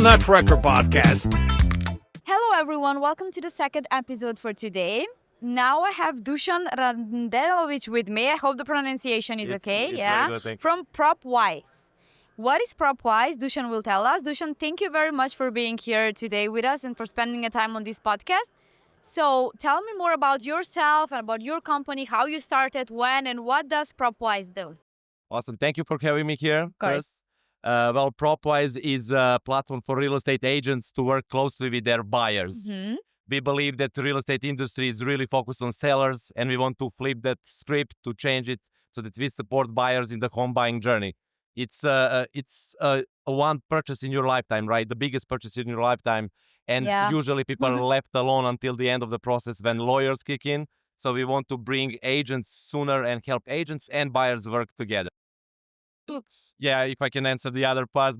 Nutcracker Podcast. Hello, everyone. Welcome to the second episode for today. Now I have Dusan Randelovic with me. I hope the pronunciation is okay. It's Yeah, very good, from Propwise. What is Propwise? Dushan will tell us. Dushan, thank you very much for being here today with us and for spending a time on this podcast. So tell me more about yourself and about your company, how you started, when, and what does Propwise do? Awesome. Thank you for having me here. Of course. Well, Propwise is a platform for real estate agents to work closely with their buyers. Mm-hmm. We believe that the real estate industry is really focused on sellers, and we want to flip that script to change it so that we support buyers in the home buying journey. It's a one purchase in your lifetime, right? The biggest purchase in your lifetime. And Yeah. usually people are left alone until the end of the process when lawyers kick in. So we want to bring agents sooner and help agents and buyers work together. Yeah, if I can answer the other part,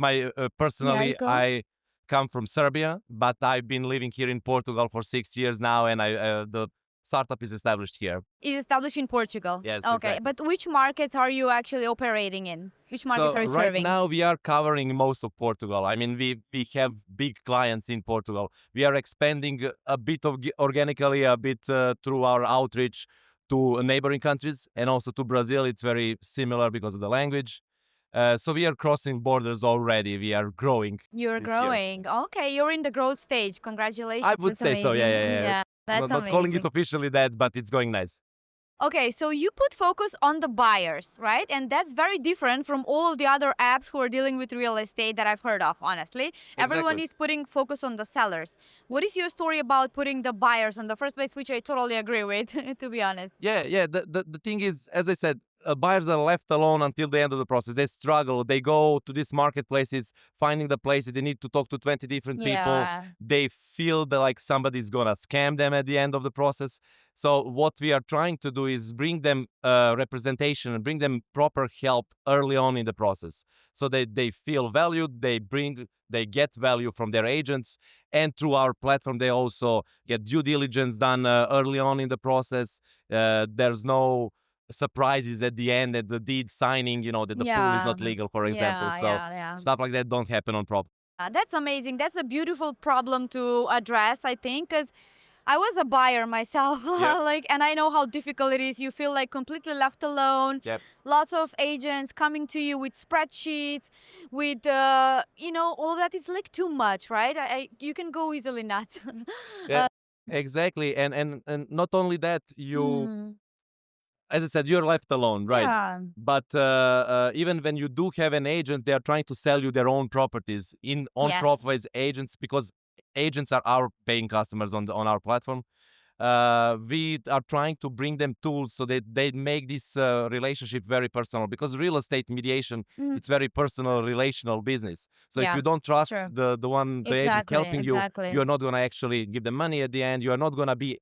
personally, go. I come from Serbia, but I've been living here in Portugal for 6 years now, and the startup is established here. Is established in Portugal. Yes, Okay, exactly. but which markets are you actually operating in? Which markets So are you right serving? now we are covering most of Portugal. I mean, we have big clients in Portugal. We are expanding a bit organically, a bit through our outreach to neighboring countries and also to Brazil. It's very similar because of the language. So we are crossing borders already. We are growing. You're this year. growing. Okay, you're in the growth stage. Congratulations. I would That's say so. Yeah, amazing. yeah, yeah. That's Not calling it amazing. officially that, but it's going nice. Okay, so you put focus on the buyers, right? And that's very different from all of the other apps who are dealing with real estate that I've heard of, honestly. Everyone Exactly. is putting focus on the sellers. What is your story about putting the buyers on the first place, which I totally agree with, to be honest? Yeah. The thing is, as I said, buyers are left alone until the end of the process. They struggle. They go to these marketplaces, finding the places. They need to talk to 20 different people. Yeah. They feel that like somebody's gonna scam them at the end of the process. So what we are trying to do is bring them representation and bring them proper help early on in the process, so that they feel valued. They get value from their agents, and through our platform, they also get due diligence done early on in the process. There's no surprises at the end at the deed signing, that the pool is not legal, for example. So Yeah. stuff like that don't happen on prop. That's amazing. That's a beautiful problem to address, I think, because I was a buyer myself, Yep. and I know how difficult it is. You feel like completely left alone. Yep. Lots of agents coming to you with spreadsheets, with all that is like too much, right? You can go easily nuts. Yeah, exactly. And not only that, Mm, as I said, you're left alone, right? yeah. But even when you do have an agent, they are trying to sell you their own properties on Yes. Propwise agents, because agents are our paying customers on our platform. We are trying to bring them tools so that they make this relationship very personal, because real estate mediation, Mhm. it's very personal, relational business. So Yeah, if you don't trust true. the agent helping you, Exactly. you're not gonna actually give them money at the end. You are not gonna be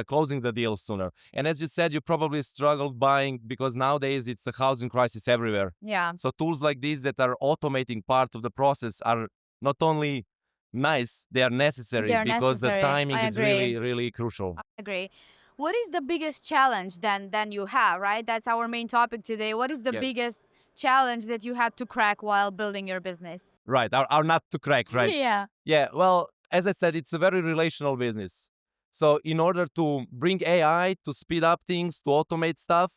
closing the deal sooner. And as you said, you probably struggled buying, because nowadays it's a housing crisis everywhere. Yeah. So tools like these that are automating part of the process are not only nice, they are necessary, They're because necessary. the timing I is agree. really, really crucial. I agree. What is the biggest challenge then you have, right? That's our main topic today. What is the Yeah. biggest challenge that you had to crack while building your business? Right, are not to crack, right? Yeah. Yeah, well, as I said, it's a very relational business. So in order to bring AI to speed up things, to automate stuff,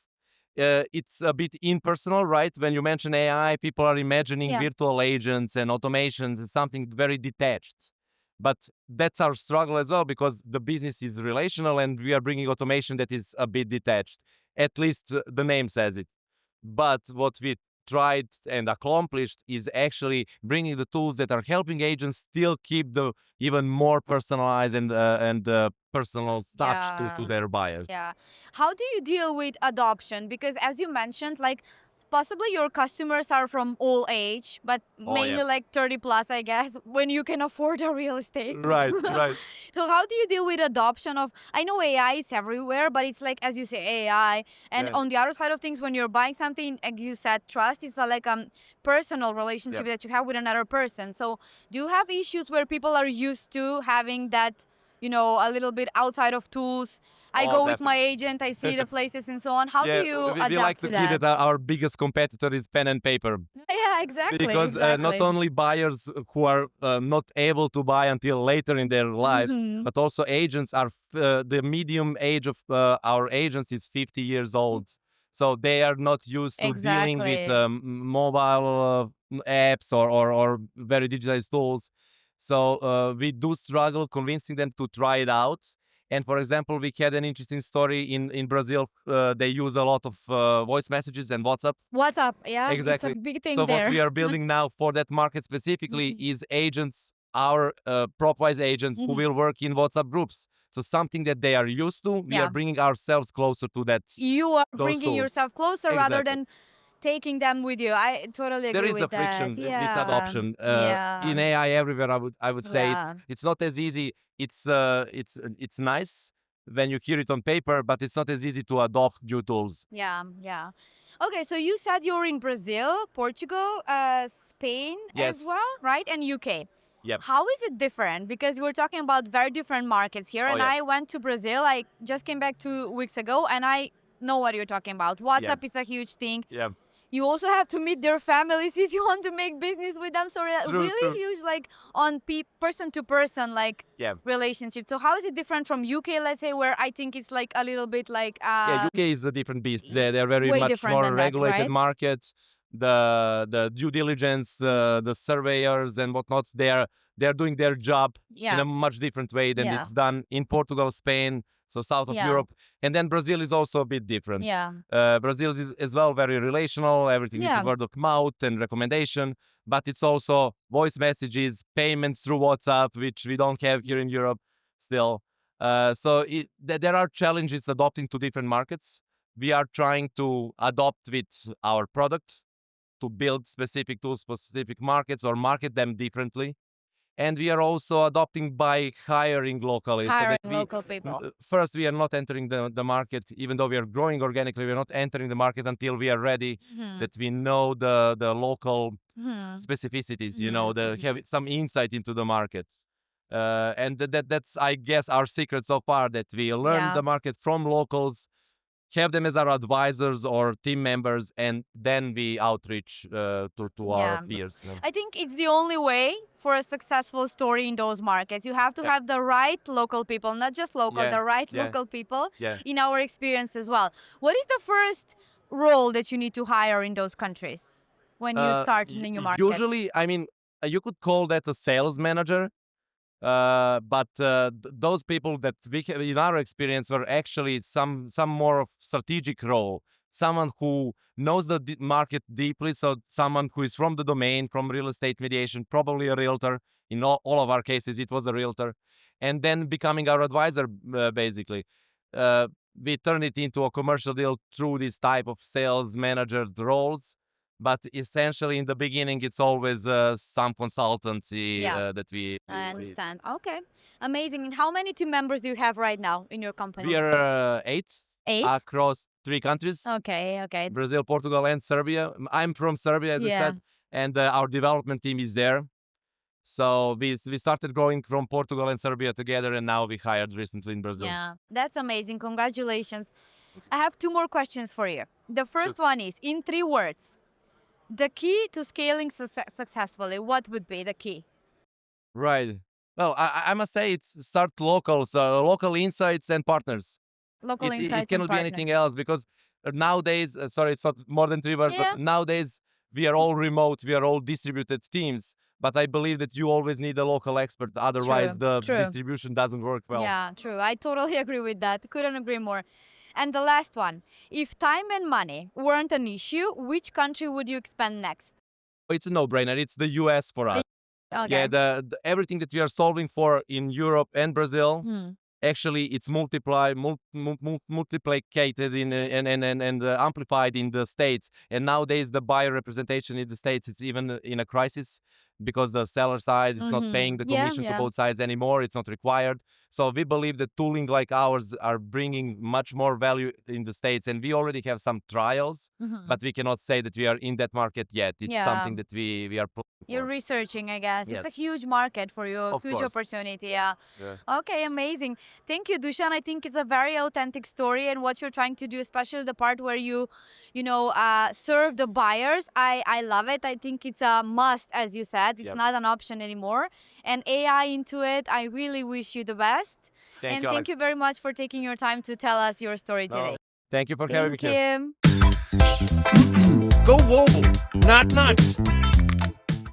it's a bit impersonal, right? When you mention AI, people are imagining Yeah. virtual agents and automations and something very detached. But that's our struggle as well, because the business is relational and we are bringing automation that is a bit detached. At least the name says it. But what we tried and accomplished is actually bringing the tools that are helping agents still keep the even more personalized and personal touch to Yeah. their buyers. Yeah. How do you deal with adoption? Because as you mentioned, like possibly your customers are from all age, but Oh, mainly yeah. like 30 plus, I guess, when you can afford a real estate. Right, right. So how do you deal with adoption of, I know AI is everywhere, but it's like, as you say, AI. And Yeah. on the other side of things, when you're buying something, like you said, trust is like a personal relationship Yep. that you have with another person. So do you have issues where people are used to having that a little bit outside of tools. I Oh, go with my definitely. agent, I see the places and so on. How do Yeah, you we like adapt to to keep that? it. Our biggest competitor is pen and paper, Yeah, exactly, because not exactly. only buyers who are not able to buy until later in their life, Mhm. but also agents are the medium age of our agents is 50 years old. So they are not used to dealing with Exactly. mobile apps or very digitized tools. So we do struggle convincing them to try it out. And for example, we had an interesting story in Brazil. They use a lot of voice messages and WhatsApp. WhatsApp, yeah, it's a Exactly. big So thing what there. we are building now for that market specifically Mhm. is agents, our Propwise agent who Mhm. will work in WhatsApp groups. So something that they are used to, we are Yeah. bringing ourselves closer to that You are those bringing tools. yourself closer rather Exactly. than taking them with you. I totally There agree is a with that. friction with Yeah. adoption Yeah. in AI everywhere. I would say Yeah. it's not as easy. It's nice when you hear it on paper, but it's not as easy to adopt new tools. Yeah. Yeah. Okay, so you said you're in Brazil, Portugal, Spain as Yes. well, right? And UK. Yep. How is it different? Because we're talking about very different markets here, Oh and yeah. I went to Brazil. I just came back 2 weeks ago, and I know what you're talking about. Yeah. WhatsApp is a huge thing. Yeah. You also have to meet their families if you want to make business with them. So True. really True. huge, like on person to person, like Yeah. relationship. So how is it different from UK, let's say, where I think it's like a little bit like Yeah, UK is a different beast. They're very way much different more than that, regulated right? markets. The due diligence, the surveyors and whatnot, they're doing their job in Yeah, a much different way than yeah, it's done in Portugal, Spain, so south of yeah, Europe, and then Brazil is also a bit different. yeah, Brazil is as well very relational. Everything is yeah, word of mouth and recommendation, but it's also voice messages, payments through WhatsApp, which we don't have here in Europe still. There are challenges adopting to different markets. We are trying to adopt with our product to build specific tools for specific markets or market them differently. And we are also adopting by hiring locally, so hiring that local people. first we are not entering the market, even though we are growing organically. We are not entering the market until we are ready, Hmm. that we know the local Hmm. specificities, Hmm. have some insight into the market. And that's, I guess, our secret so far, that we learn Yeah. the market from locals, have them as our advisors or team members, and then we outreach to our Yeah. peers. I think it's the only way for a successful story in those markets. You have to Yeah, have the right local people, not just local, yeah, the right yeah, local people yeah. in our experience as well. What is the first role that you need to hire in those countries when you start in a new market? Usually, I mean, you could call that a sales manager. But those people that we have in our experience were actually some more of strategic role, someone who knows the market deeply, so someone who is from the domain, from real estate mediation, probably a realtor. In all of our cases it was a realtor, and then becoming our advisor, basically. uh, we turn it into a commercial deal through this type of sales manager roles, but essentially in the beginning it's always some consultancy Yeah, that we I we, understand. Okay, amazing. And how many team members do you have right now in your company? we are 8 Eight? across 3 countries: Okay, okay. Brazil, Portugal, and Serbia. I'm from Serbia, as I Yeah. said, and our development team is there. So we started growing from Portugal and Serbia together, and now we hired recently in Brazil. Yeah, that's amazing. Congratulations. I have two more questions for you. The first one is in 3 words. The key to scaling successfully, what would be the key? Right. Well, I must say it's start local, so local insights and partners. Local It insights and cannot be anything partners. else, because nowadays, sorry, it's not more than 3 words, Yeah, but nowadays we are all remote, we are all distributed teams. But I believe that you always need a local expert, otherwise true, the true. distribution doesn't work well. Yeah, true. I totally agree with that. Couldn't agree more. And the last one. If time and money weren't an issue, which country would you expand next? It's a no-brainer. It's the US for us. Okay. Yeah, everything that we are solving for in Europe and Brazil, Hmm. actually it's multiplicated in and amplified in the States. And nowadays the buyer representation in the States is even in a crisis, because the seller side is not paying the Yeah, commission to yeah. both sides anymore. It's not required. So we believe that tooling like ours are bringing much more value in the States, and we already have some trials, Mhm. but we cannot say that we are in that market yet. It's Yeah. something that we are You're Or- researching, I guess. It's a Yes. huge market for you, Of huge course. opportunity. Yeah. Yeah. Okay, amazing. Thank you, Dusan. I think it's a very authentic story, and what you're trying to do, especially the part where serve the buyers. I love it. I think it's a must, as you said. It's Yep. not an option anymore. And AI into it. I really wish you the best. Thank And you, thank Alex. you very much for taking your time to tell us your story No. today. Thank you for having me Thank here. you. Go global, not nuts.